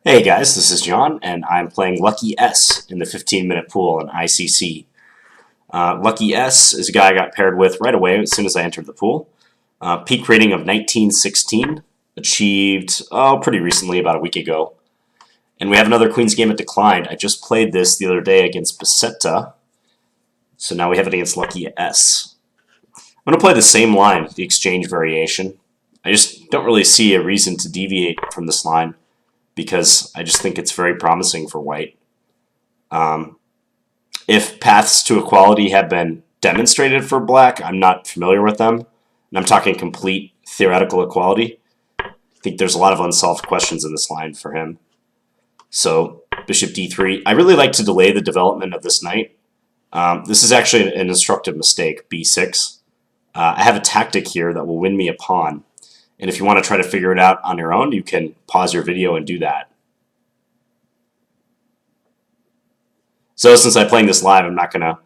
Hey guys, this is John, and I'm playing Lucky S in the 15-minute pool in ICC. Lucky S is a guy I got paired with right away as soon as I entered the pool. Peak rating of 1916, achieved pretty recently, about a week ago. And we have another Queen's Gambit declined. I just played this the other day against Basetta, so now we have it against Lucky S. I'm going to play the same line, the exchange variation. I just don't really see a reason to deviate from this line, because I just think it's very promising for white. If paths to equality have been demonstrated for black, I'm not familiar with them, and I'm talking complete theoretical equality. I think there's a lot of unsolved questions in this line for him. So bishop d3. I really like to delay the development of this knight. This is actually an instructive mistake, b6. I have a tactic here that will win me a pawn. And if you want to try to figure it out on your own, you can pause your video and do that. So since I'm playing this live, I'm not going to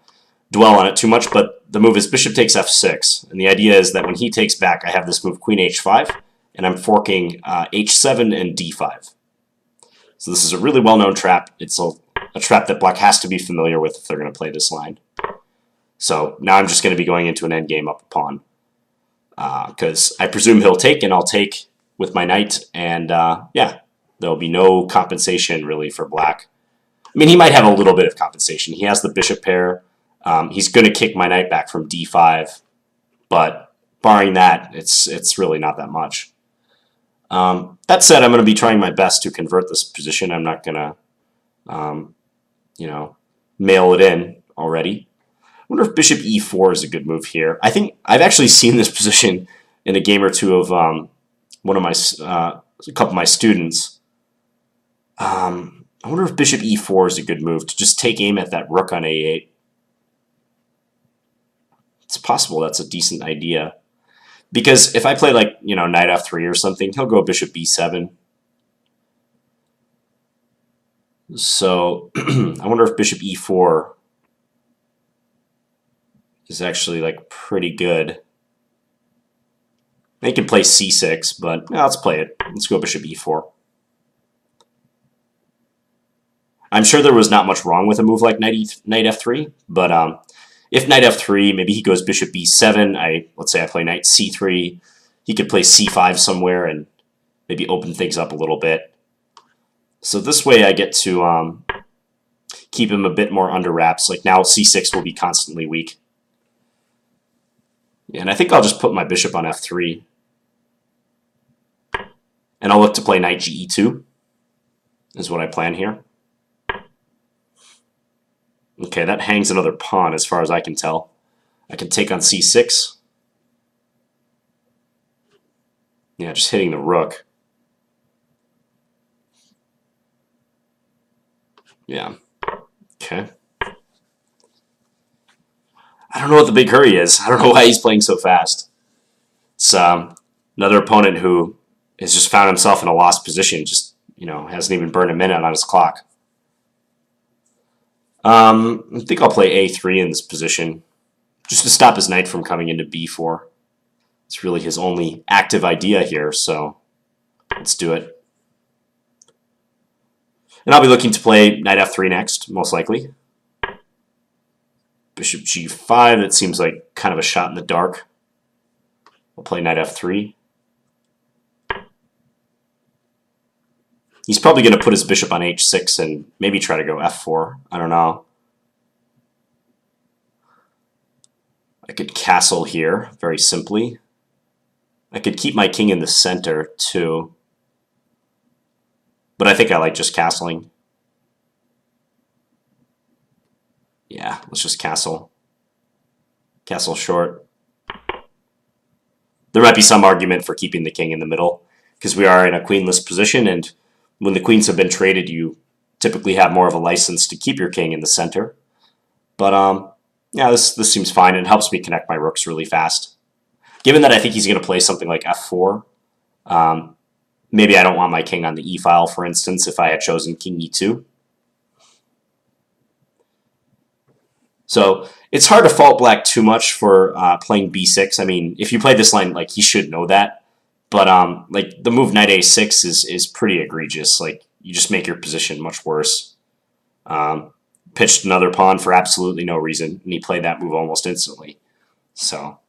dwell on it too much, but the move is bishop takes f6. And the idea is that when he takes back, I have this move queen h5, and I'm forking h7 and d5. So this is a really well-known trap. It's a trap that black has to be familiar with if they're going to play this line. So now I'm just going to be going into an endgame up a pawn, because I presume he'll take, and I'll take with my knight, and yeah, there'll be no compensation really for black. I mean, he might have a little bit of compensation. He has the bishop pair. He's going to kick my knight back from d5, but barring that, it's really not that much. That said, I'm going to be trying my best to convert this position. I'm not going to, mail it in already. I wonder if bishop e4 is a good move here. I think I've actually seen this position in a game or two of one of my a couple of my students. I wonder if bishop e4 is a good move to just take aim at that rook on a8. It's possible that's a decent idea, because if I play like knight f3 or something, he'll go bishop b7. So I wonder if bishop e4 is actually like pretty good. They can play c6, but let's play it. Let's go bishop e4. I'm sure there was not much wrong with a move like knight f3, but if knight f3, maybe he goes bishop b7. Let's say I play knight c3. He could play c5 somewhere and maybe open things up a little bit. So this way I get to keep him a bit more under wraps. Like now c6 will be constantly weak. Yeah, and I think I'll just put my bishop on f3. And I'll look to play knight ge2 is what I plan here. Okay, that hangs another pawn as far as I can tell. I can take on c6. Yeah, just hitting the rook. Yeah. Okay. I don't know what the big hurry is. I don't know why he's playing so fast. It's another opponent who has just found himself in a lost position. Just, hasn't even burned a minute on his clock. I think I'll play a3 in this position, just to stop his knight from coming into b4. It's really his only active idea here, so let's do it. And I'll be looking to play knight f3 next, most likely. Bishop g5, that seems like kind of a shot in the dark. I'll play knight f3. He's probably going to put his bishop on h6 and maybe try to go f4. I don't know. I could castle here, very simply. I could keep my king in the center, too. But I think I like just castling. Yeah, let's just castle. Castle short. There might be some argument for keeping the king in the middle, because we are in a queenless position, and when the queens have been traded, you typically have more of a license to keep your king in the center. But yeah, this seems fine. It helps me connect my rooks really fast. Given that I think he's going to play something like f4, maybe I don't want my king on the e-file, for instance, if I had chosen king e2. So it's hard to fault black too much for playing b6. I mean, if you play this line, like, he should know that. But like the move knight a6 is pretty egregious. Like, you just make your position much worse. Pitched another pawn for absolutely no reason, and he played that move almost instantly. So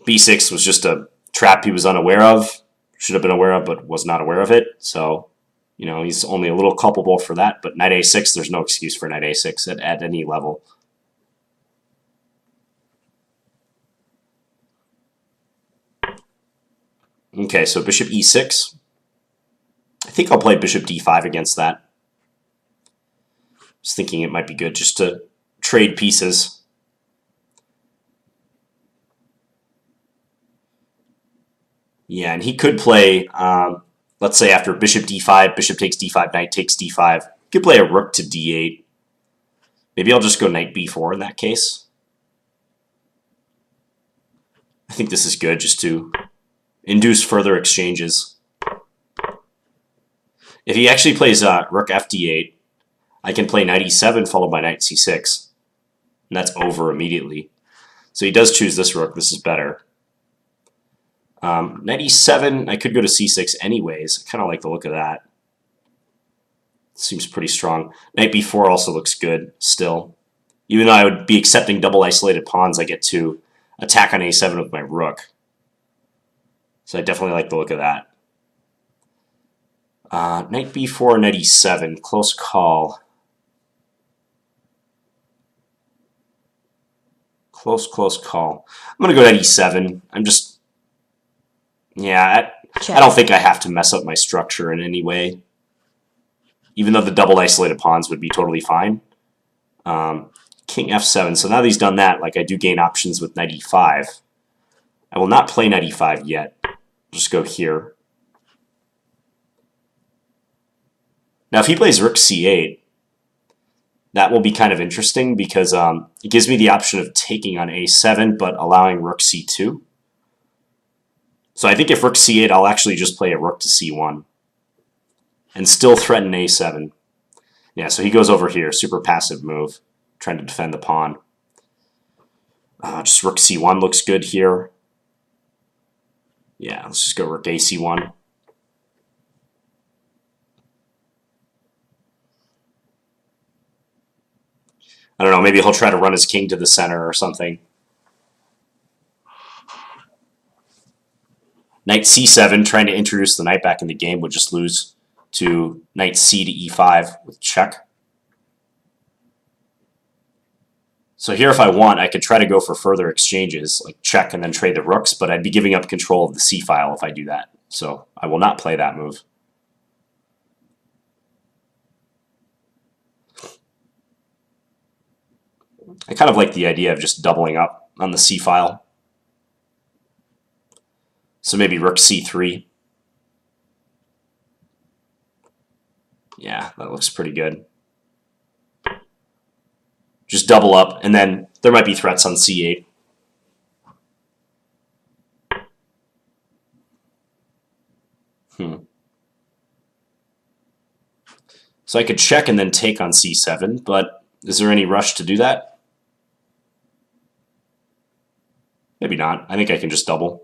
b6 was just a trap he was unaware of, should have been aware of, but was not aware of it. So, he's only a little culpable for that. But knight a6, there's no excuse for knight a6 at any level. Okay, so bishop e6. I think I'll play bishop d5 against that. Just thinking it might be good just to trade pieces. Yeah, and he could play, let's say after bishop d5, bishop takes d5, knight takes d5. He could play a rook to d8. Maybe I'll just go knight b4 in that case. I think this is good just to induce further exchanges. If he actually plays rook fd8, I can play knight e7 followed by knight c6. And that's over immediately. So he does choose this rook. This is better. Knight e7, I could go to c6 anyways. I kind of like the look of that. Seems pretty strong. Knight b4 also looks good still. Even though I would be accepting double isolated pawns, I get to attack on a7 with my rook. So I definitely like the look of that. Knight b4, knight e7, close call. Close call. I'm going to go knight e7. I'm just, yeah, I don't think I have to mess up my structure in any way. Even though the double isolated pawns would be totally fine. King f7. So now that he's done that, like I do gain options with knight e5. I will not play knight e5 yet. Just go here. Now if he plays rook c8, that will be kind of interesting because it gives me the option of taking on a7 but allowing rook c2. So I think if rook c8, I'll actually just play a rook to c1 and still threaten a7. Yeah, so he goes over here, super passive move, trying to defend the pawn. Just rook c1 looks good here. Yeah, let's just go rook ac1. I don't know, maybe he'll try to run his king to the center or something. Knight c7, trying to introduce the knight back in the game, would just lose to knight c to e5 with check. So here, if I want, I could try to go for further exchanges, like check and then trade the rooks, but I'd be giving up control of the c file if I do that. So I will not play that move. I kind of like the idea of just doubling up on the c file. So maybe rook c3. Yeah, that looks pretty good. Just double up, and then there might be threats on c8. So I could check and then take on c7, but is there any rush to do that? Maybe not. I think I can just double.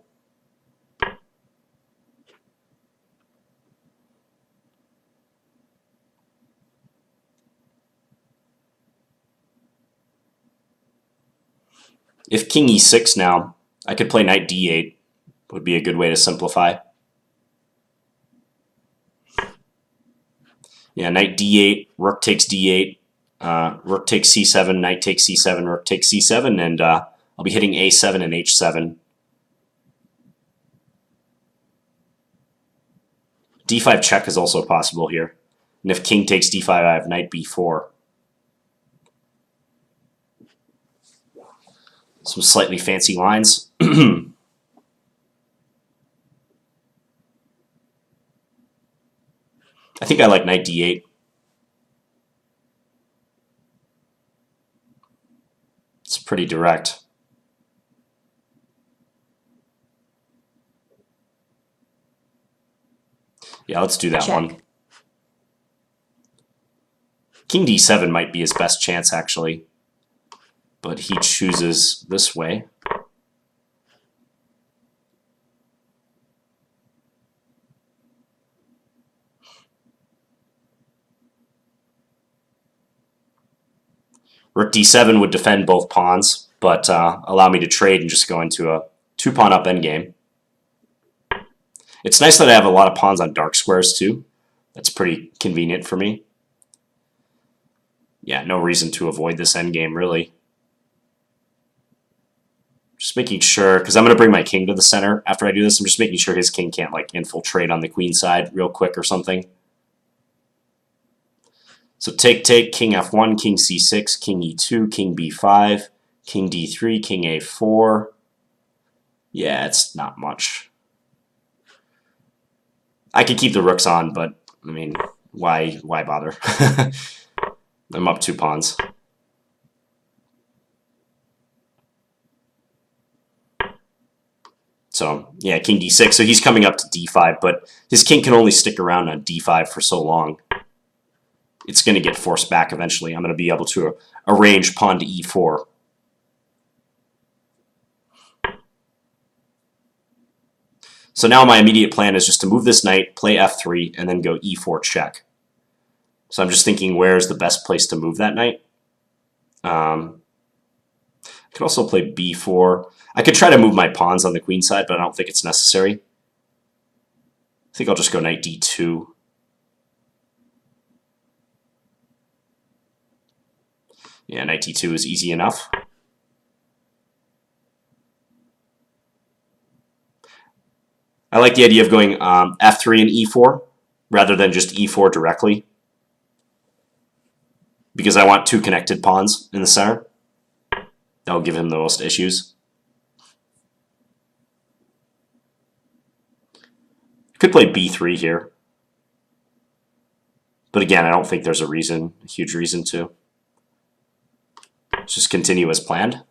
If king e6 now, I could play knight d8. Would be a good way to simplify. Yeah, knight d8, rook takes d8, rook takes c7, knight takes c7, rook takes c7, and I'll be hitting a7 and h7. d5 check is also possible here. And if king takes d5, I have knight b4. Some slightly fancy lines. I think I like knight d8. It's pretty direct. Yeah, let's do that one. King d7 might be his best chance, actually. But he chooses this way. Rook d7 would defend both pawns, but allow me to trade and just go into a 2-pawn up endgame. It's nice that I have a lot of pawns on dark squares too. That's pretty convenient for me. Yeah, no reason to avoid this endgame, really. Just making sure, because I'm going to bring my king to the center after I do this, I'm just making sure his king can't like infiltrate on the queen side real quick or something. So take, king f1, king c6, king e2, king b5, king d3, king a4. Yeah, it's not much. I could keep the rooks on, but, I mean, why bother? I'm up 2 pawns. So, yeah, king d6. So he's coming up to d5, but his king can only stick around on d5 for so long. It's going to get forced back eventually. I'm going to be able to arrange pawn to e4. So now my immediate plan is just to move this knight, play f3, and then go e4 check. So I'm just thinking, where's the best place to move that knight? I could also play b4. I could try to move my pawns on the queen side, but I don't think it's necessary. I think I'll just go knight d2. Yeah, knight d2 is easy enough. I like the idea of going f3 and e4 rather than just e4 directly, because I want 2 connected pawns in the center. That will give him the most issues. Could play b3 here, but again, I don't think there's a huge reason to. Let's just continue as planned.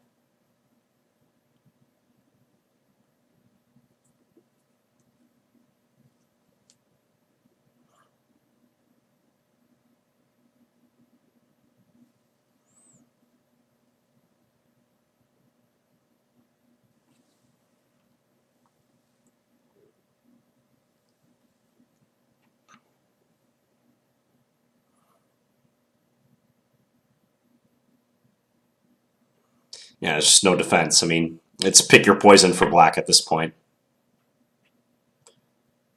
Yeah, there's just no defense. I mean, it's pick your poison for black at this point.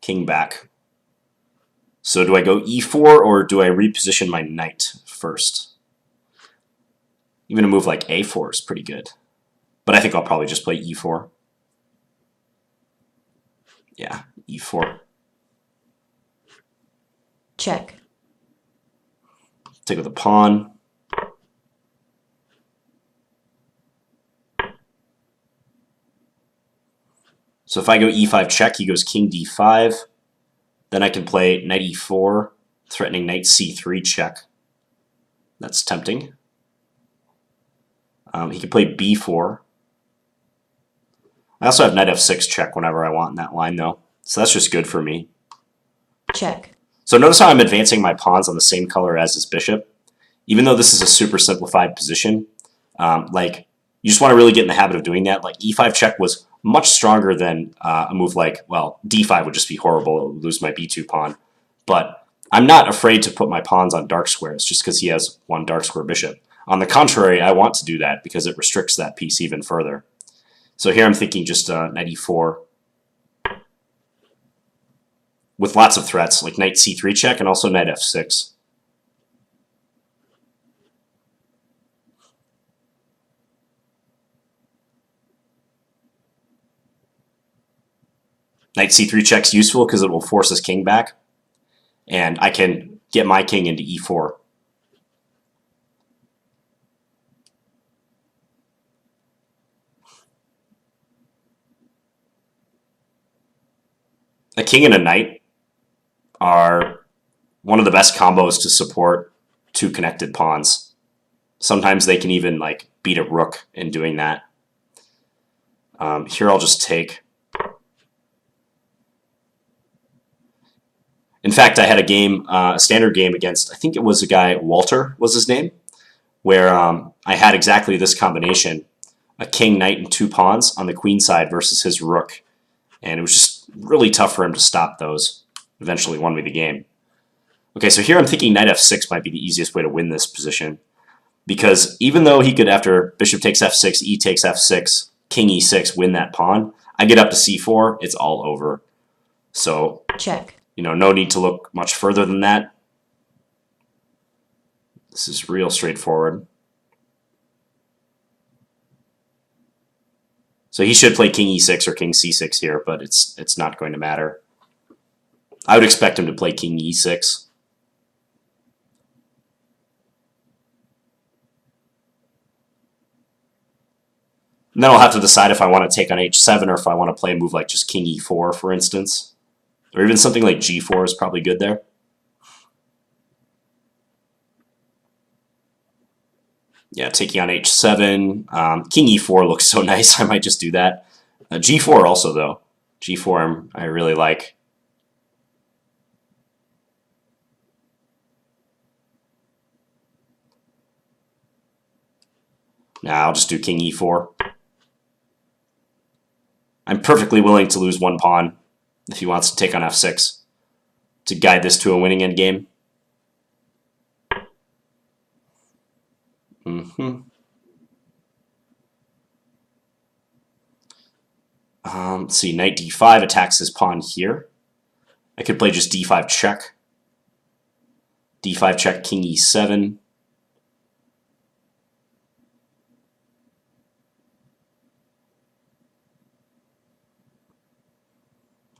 King back. So do I go e4 or do I reposition my knight first? Even a move like a4 is pretty good. But I think I'll probably just play e4. Yeah, e4. Check. Take with a pawn. So if I go e5 check, he goes king d5. Then I can play knight e4, threatening knight c3 check. That's tempting. He can play b4. I also have knight f6 check whenever I want in that line, though. So that's just good for me. Check. So notice how I'm advancing my pawns on the same color as his bishop. Even though this is a super simplified position, like, you just want to really get in the habit of doing that. Like, e5 check was much stronger than a move like, well, d5 would just be horrible. It would lose my b2 pawn. But I'm not afraid to put my pawns on dark squares just because he has 1 dark square bishop. On the contrary, I want to do that because it restricts that piece even further. So here I'm thinking just knight e4 with lots of threats, like knight c3 check and also knight f6. Knight c3 check's useful because it will force his king back, and I can get my king into e4. A king and a knight are one of the best combos to support 2 connected pawns. Sometimes they can even like beat a rook in doing that. Here I'll just take. In fact, I had a game, a standard game against, I think it was a guy, Walter was his name, where I had exactly this combination, a king, knight, and 2 pawns on the queen side versus his rook. And it was just really tough for him to stop those. Eventually won me the game. Okay, so here I'm thinking knight f6 might be the easiest way to win this position. because even though he could, after bishop takes f6, e takes f6, king e6, win that pawn, I get up to c4, it's all over. So, Check. no need to look much further than that. This is real straightforward. So he should play king e6 or king c6 here, but it's not going to matter. I would expect him to play king e6. And then I'll have to decide if I want to take on h7 or if I want to play a move like just king e4, for instance. Or even something like g4 is probably good there. Yeah, taking on h7. King e4 looks so nice, I might just do that. G4 also, though. G4 I really like. Now I'll just do king e4. I'm perfectly willing to lose one pawn if he wants to take on f6 to guide this to a winning endgame. Let's see, knight d5 attacks his pawn here. I could play just d5 check. d5 check, king e7.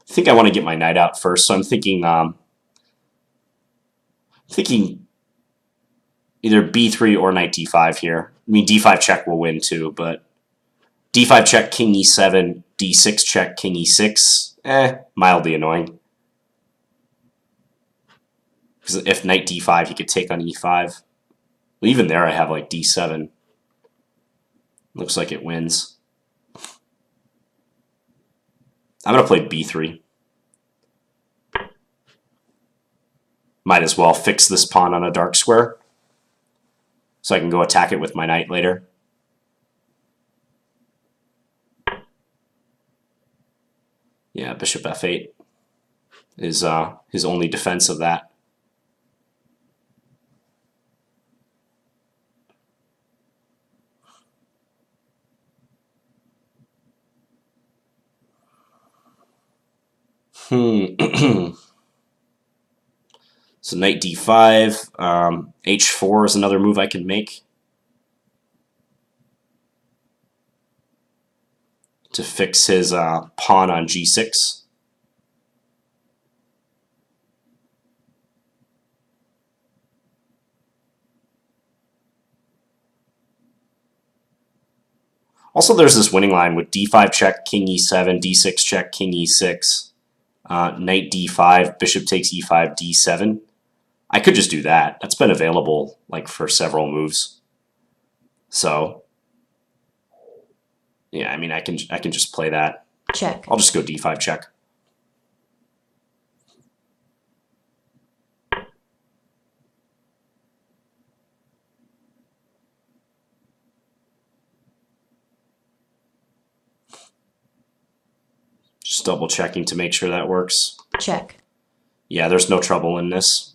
I think I want to get my knight out first, so I'm thinking either b3 or knight d5 here. I mean, d5 check will win too, but d5 check, king e7, d6 check, king e6, mildly annoying. Because if knight d5, he could take on e5. But even there, I have like d7. Looks like it wins. I'm going to play b3. Might as well fix this pawn on a dark square, so I can go attack it with my knight later. Yeah, bishop f8 is his only defense of that. So knight d5, h4 is another move I can make to fix his pawn on g6. Also, there's this winning line with d5 check, king e7, d6 check, king e6, knight d5, bishop takes e5, d7. I could just do that. That's been available like for several moves. So, yeah, I mean, I can just play that. Check. I'll just go d5 check. Just double checking to make sure that works. Check. Yeah, there's no trouble in this.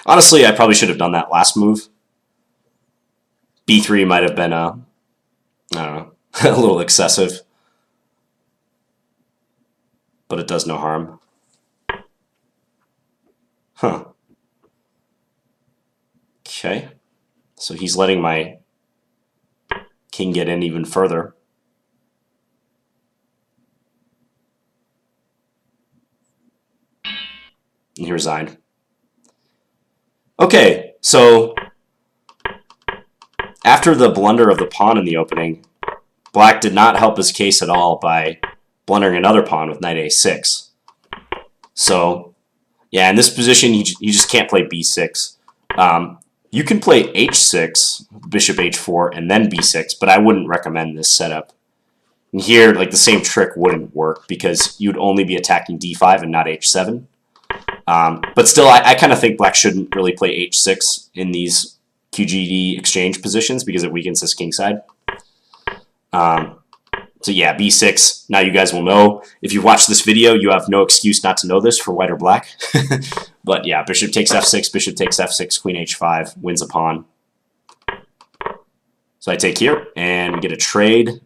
Honestly, I probably should have done that last move. b3 might have been, I don't know, a little excessive. But it does no harm. Huh. Okay. So he's letting my king get in even further. And he resigned. Okay, so after the blunder of the pawn in the opening, black did not help his case at all by blundering another pawn with knight a6. So, yeah, in this position, you just can't play b6. You can play h6, bishop h4, and then b6, but I wouldn't recommend this setup. And here, like, the same trick wouldn't work because you'd only be attacking d5 and not h7. But still, I kind of think black shouldn't really play h6 in these QGD exchange positions because it weakens his kingside. So yeah, b6. Now you guys will know. If you've watched this video, you have no excuse not to know this for white or black. But yeah, bishop takes f6, bishop takes f6, queen h5, wins a pawn. So I take here, and we get a trade.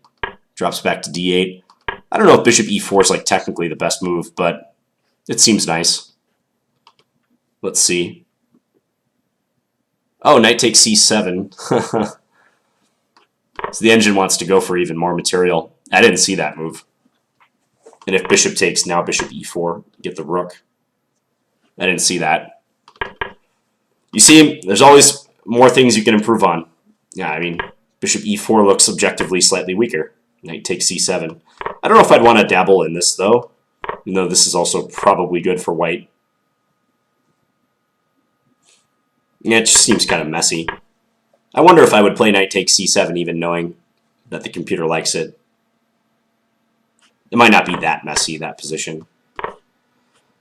Drops back to d8. I don't know if bishop e4 is like technically the best move, but it seems nice. Let's see. Oh, knight takes c7. So the engine wants to go for even more material. I didn't see that move. And if bishop takes, now bishop e4, get the rook. I didn't see that. You see, there's always more things you can improve on. Yeah, I mean, bishop e4 looks objectively slightly weaker. Knight takes c7. I don't know if I'd want to dabble in this, though. Even though this is also probably good for white. Yeah, it just seems kind of messy. I wonder if I would play knight takes c7 even knowing that the computer likes it. It might not be that messy, that position.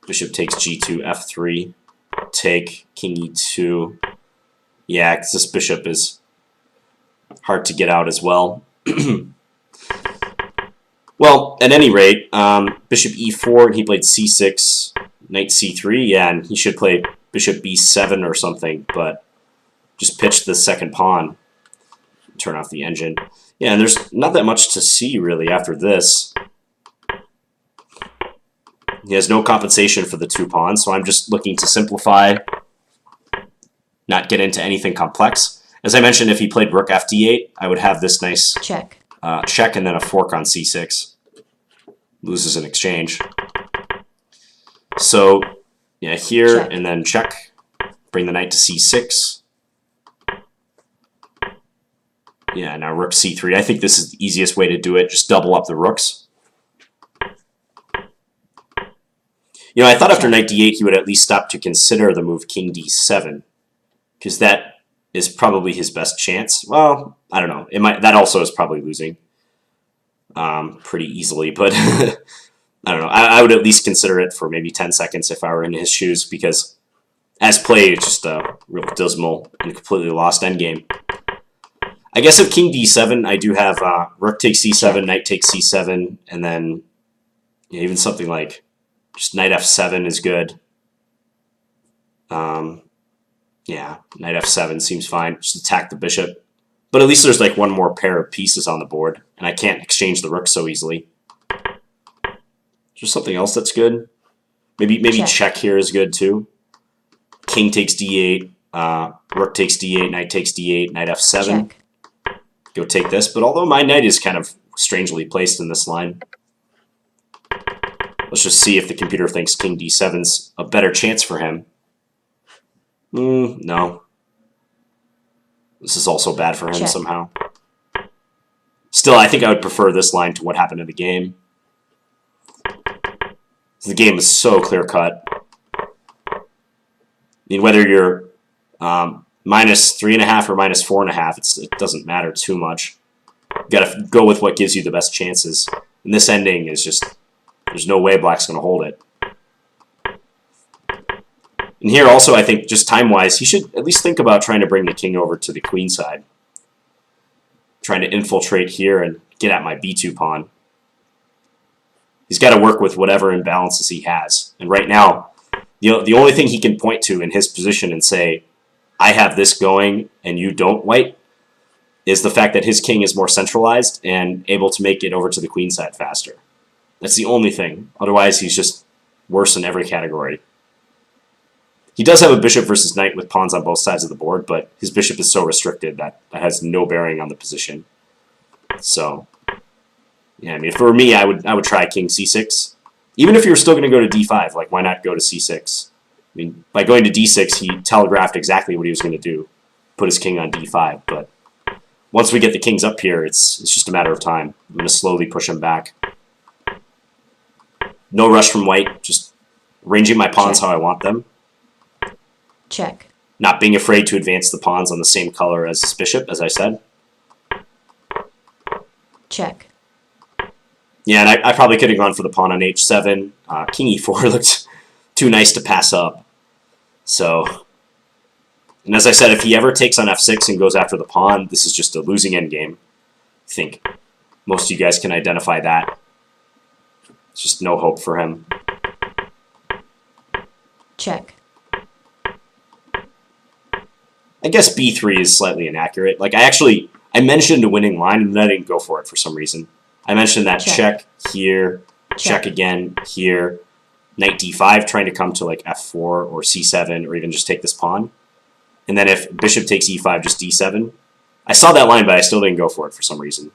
Bishop takes g2, f3. Take, king e2. Yeah, because this bishop is hard to get out as well. Well, at any rate, bishop e4, and he played c6, knight c3. Yeah, and he should play bishop b7 or something, but just pitch the second pawn. Turn off the engine. Yeah, and there's not that much to see, really, after this. He has no compensation for the two pawns, so I'm just looking to simplify, not get into anything complex. As I mentioned, if he played rook fd8, I would have this nice check, check and then a fork on c6. Loses an exchange. So, yeah, here check. and then check. Bring the knight to c6. Yeah, now rook c3. I think this is the easiest way to do it. Just double up the rooks. You know, I thought after knight d8 he would at least stop to consider the move king d7, because that is probably his best chance. Well, I don't know. It might. That also is probably losing pretty easily, but I don't know. I would at least consider it for maybe 10 seconds if I were in his shoes, because as played, it's just a real dismal and completely lost endgame. I guess if king d7, I do have rook takes c7, knight takes c7, and then even something like just knight f7 is good. Yeah, knight f7 seems fine. Just attack the bishop. But at least there's like one more pair of pieces on the board, and I can't exchange the rook so easily. Is there something else that's good? Maybe check here is good too. King takes d8, rook takes d8, knight takes d8, knight f7. Check. Go take this, but although my knight is kind of strangely placed in this line, let's just see if the computer thinks king d7's a better chance for him. No. This is also bad for him check. somehow. Still, I think I would prefer this line to what happened in the game. The game is so clear-cut. I mean, whether you're minus 3.5 or minus 4.5, it doesn't matter too much. You gotta go with what gives you the best chances. And this ending is just, there's no way black's gonna hold it. And here also, I think, just time-wise, he should at least think about trying to bring the king over to the queen side. Trying to infiltrate here and get at my b2 pawn. He's got to work with whatever imbalances he has. And right now, the only thing he can point to in his position and say, I have this going and you don't, white, is the fact that his king is more centralized and able to make it over to the queen side faster. That's the only thing. Otherwise, he's just worse in every category. He does have a bishop versus knight with pawns on both sides of the board, but his bishop is so restricted that that has no bearing on the position. So, yeah, I mean, for me, I would try king c6. Even if you're still going to go to d5, like, why not go to c6? I mean, by going to d6, he telegraphed exactly what he was going to do, put his king on d5. But once we get the kings up here, it's just a matter of time. I'm going to slowly push him back. No rush from white, just arranging my pawns how I want them. Check. Not being afraid to advance the pawns on the same color as his bishop, as I said. Check. Yeah, and I probably could have gone for the pawn on h7. King e4 looked too nice to pass up. So, and as I said, if he ever takes on f6 and goes after the pawn, this is just a losing endgame. I think Most of you guys can identify that. It's just no hope for him. Check. I guess b3 is slightly inaccurate. Like I mentioned a winning line and then I didn't go for it for some reason. I mentioned that check here, check again here, knight d5 trying to come to like f4 or c7 or even just take this pawn. And then if bishop takes e5, just d7. I saw that line, but I still didn't go for it for some reason.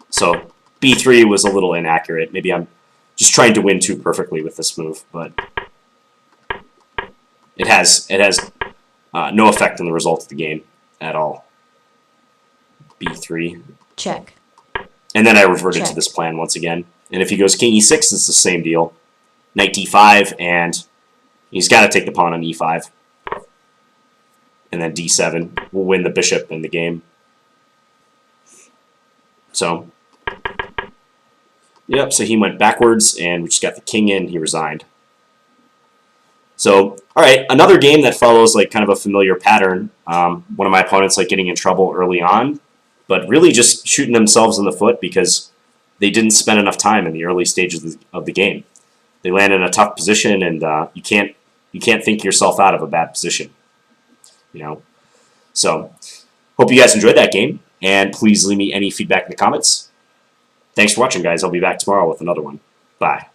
So b3 was a little inaccurate. Maybe I'm just trying to win too perfectly with this move, but it has no effect on the result of the game at all. b3. Check. And then I reverted to this plan once again. And if he goes king e6, it's the same deal. Knight d5, and he's got to take the pawn on e5. And then d7 will win the bishop in the game. So, yep, so he went backwards, and we just got the king in, he resigned. So, all right, another game that follows like kind of a familiar pattern. One of my opponents like getting in trouble early on, but really just shooting themselves in the foot because they didn't spend enough time in the early stages of the game. They land in a tough position, and you can't think yourself out of a bad position. You know, so hope you guys enjoyed that game, and please leave me any feedback in the comments. Thanks for watching, guys. I'll be back tomorrow with another one. Bye.